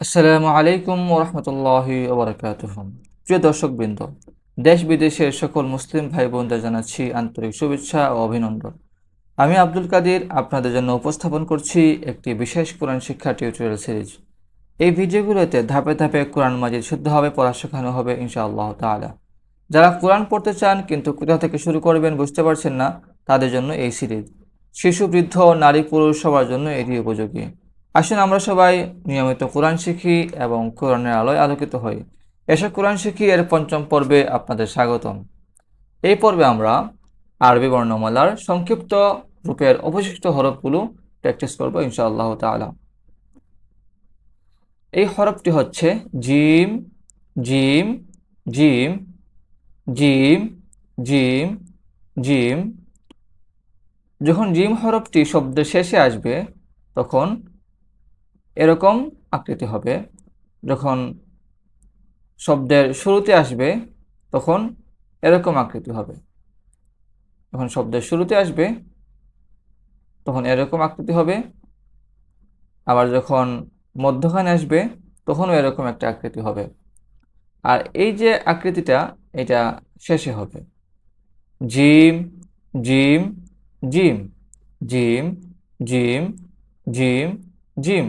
আসসালামু আলাইকুম ওরহমতুল্লাহি ওবরাকাতুহ। প্রিয় দর্শকবৃন্দ, দেশ বিদেশের সকল মুসলিম ভাই বোনদের জানাচ্ছি আন্তরিক শুভেচ্ছা ও অভিনন্দন। আমি আব্দুল কাদির আপনাদের জন্য উপস্থাপন করছি একটি বিশেষ কোরআন শিক্ষা টিউটোরিয়াল সিরিজ। এই ভিডিওগুলোতে ধাপে ধাপে কোরআন মাজিদ শুদ্ধভাবে পড়া শেখানো হবে ইনশাআল্লাহ তাআলা। যারা কোরআন পড়তে চান কিন্তু কোথা থেকে শুরু করবেন বুঝতে পারছেন না, তাদের জন্য এই সিরিজ। শিশু, বৃদ্ধ, নারী, পুরুষ সবার জন্য এটি উপযোগী। আসুন আমরা সবাই নিয়মিত কোরআন শিখি এবং কোরআনের আলোয় আলোকিত হই। এসব কোরআন শিখি এর পঞ্চম পর্বে আপনাদের স্বাগতম। এই পর্বে আমরা আরবি বর্ণমালার সংক্ষিপ্ত রূপের অবশিষ্ট হরফগুলো প্র্যাকটিস করব ইনশাআল্লাহ তাআলা। এই হরফটি হচ্ছে gym, gym, gym, gym, gym, gym. যখন জিম হরফটি শব্দের শেষে আসবে তখন এরকম আকৃতি হবে। যখন শব্দের শুরুতে আসবে তখন এরকম আকৃতি হবে। যখন শব্দের শুরুতে আসবে তখন এরকম আকৃতি হবে। আবার যখন মধ্যখানে আসবে তখনও এরকম একটা আকৃতি হবে। আর এই যে আকৃতিটা, এটা শেষে হবে। Gym, gym, gym, gym, gym, gym, gym.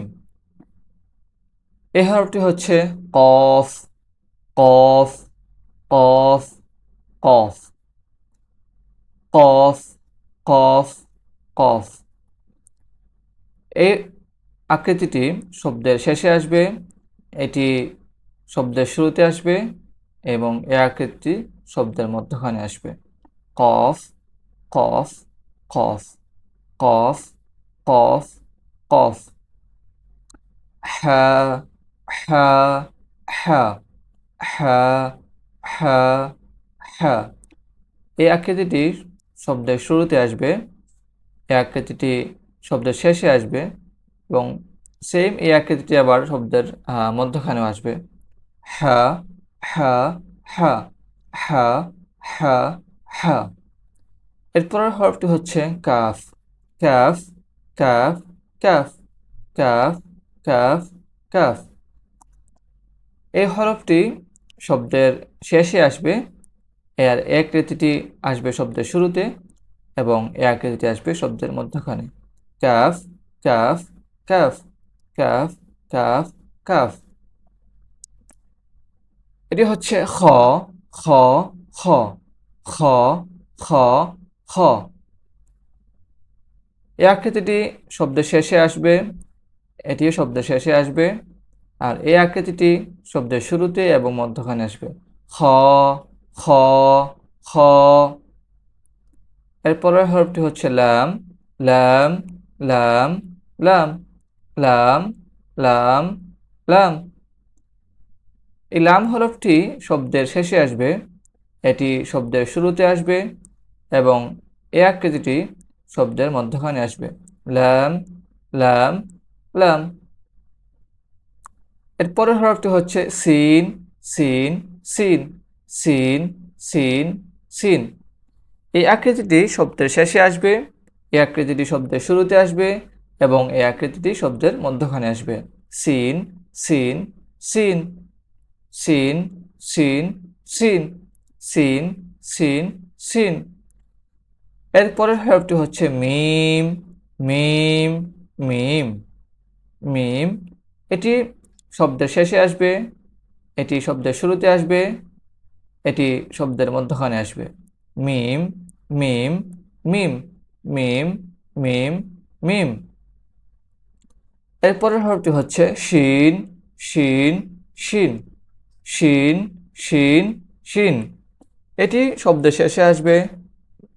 এই হরফটি হচ্ছে কফ, কফ, কফ, কফ, কফ, কফ, কফ। এই আকৃতিটি শব্দের শেষে আসবে, এটি শব্দের শুরুতে আসবে এবং এই আকৃতিটি শব্দের মধ্যখানে আসবে। কফ, কফ, কফ, কফ, কফ, কফ। হা, হা, হা, হা, হা, হা। এই আকৃতিটি শব্দের শুরুতে আসবে, এই আকৃতিটি শব্দের শেষে আসবে এবং সেম এই আকৃতিটি আবার শব্দের মধ্যখানেও আসবে। হা, হা, হা, হা, হা, হা। এরপরের হরফটি হচ্ছে calf, calf, calf, calf, calf, calf, calf. এই হরফটি শব্দের শেষে আসবে, এর আকৃতিটি আসবে শব্দের শুরুতে এবং এই আকৃতিটি আসবে শব্দের মধ্যখানে। Calf, calf, calf, calf, calf, calf. এটি হচ্ছে খ, খ, খ, খ, খ, খ। এই আকৃতিটি শব্দের শেষে আসবে, এটিও শব্দের শেষে আসবে আর এই আকৃতিটি শব্দের শুরুতে এবং মধ্যখানে আসবে। খ, খ, খ। এরপরের হরফটি হচ্ছে লাম, লাম, লাম, লাম, লাম, লাম, লাম। এই লাম হরফটি শব্দের শেষে আসবে, এটি শব্দের শুরুতে আসবে এবং এই আকৃতিটি শব্দের মধ্যখানে আসবে। লাম, লাম, লাম। এরপরের হরফটি হচ্ছে সিন, সিন, সিন, সিন, সিন, সিন। এই আকৃতিটি শব্দের শেষে আসবে, এই আকৃতিটি শব্দের শুরুতে আসবে এবং এই আকৃতিটি শব্দের মধ্যখানে আসবে। সিন, সিন, সিন, সিন, সিন, সিন, সিন, সিন, সিন। এরপরের হরফটি হচ্ছে মিম, মিম, মিম, মিম। এটি শব্দের শেষে আসবে, এটি শব্দের শুরুতে আসবে, এটি শব্দের মধ্যখানে আসবে। মিম, মিম, মিম, মিম, মিম, মিম। এরপরের হরফটি হচ্ছে শিন, শিন, শিন, শিন, শিন, শিন। এটি শব্দের শেষে আসবে,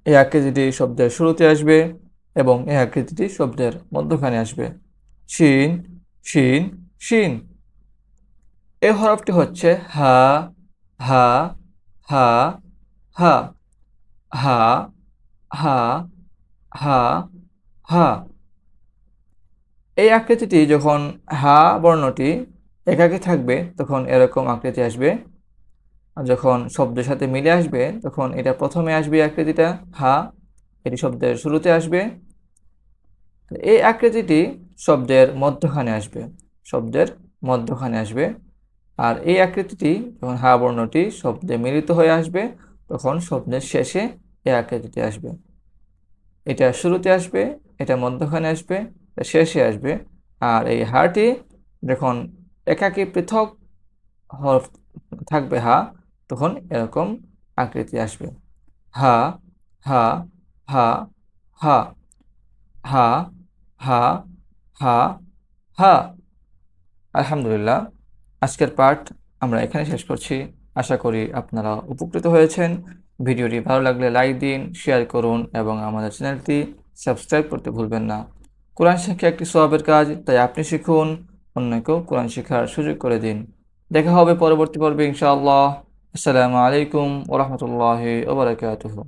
এই আকৃতিটি শব্দের শুরুতে আসবে এবং এই আকৃতিটি শব্দের মধ্যখানে আসবে। শিন, শিন, শিন। এই হরফটি হচ্ছে হা, হা, হা, হা, হা, হা, হা, হা। এই আকৃতিটি যখন হা বর্ণটি একাকী থাকবে তখন এরকম আকৃতি আসবে, আর যখন শব্দের সাথে মিলে আসবে তখন এটা প্রথমে আসবে আকৃতিটা হা, এটি শব্দের শুরুতে আসবে, এই আকৃতিটি শব্দের মধ্যখানে আসবে, শব্দের মধ্যখানে আসবে। আর এই আকৃতিটি যখন হা বর্ণটি শব্দে মিলিত হয়ে আসবে তখন শব্দের শেষে এই আকৃতিটি আসবে। এটা শুরুতে আসবে, এটা মধ্যখানে আসবে, এটা শেষে আসবে। আর এই হাটি যখন একাকী পৃথক হরফ থাকবে হা, তখন এরকম আকৃতি আসবে। হা, হা, হা, হা, হা, হা, হা, হা। আলহামদুলিল্লাহ, আজকের পাঠ আমরা এখানে শেষ করছি। আশা করি আপনারা উপকৃত হয়েছেন। ভিডিওটি ভালো লাগলে লাইক দিন, শেয়ার করুন এবং আমাদের চ্যানেলটি সাবস্ক্রাইব করতে ভুলবেন না। কোরআন শিক্ষা একটি সওয়াবের কাজ, তাই আপনি শিখুন, অন্যকেও কোরআন শেখার সুযোগ করে দিন। দেখা হবে পরবর্তী পর্বে ইনশাআল্লাহ। আসসালামু আলাইকুম ওয়া রাহমাতুল্লাহি ওয়া বারাকাতুহু।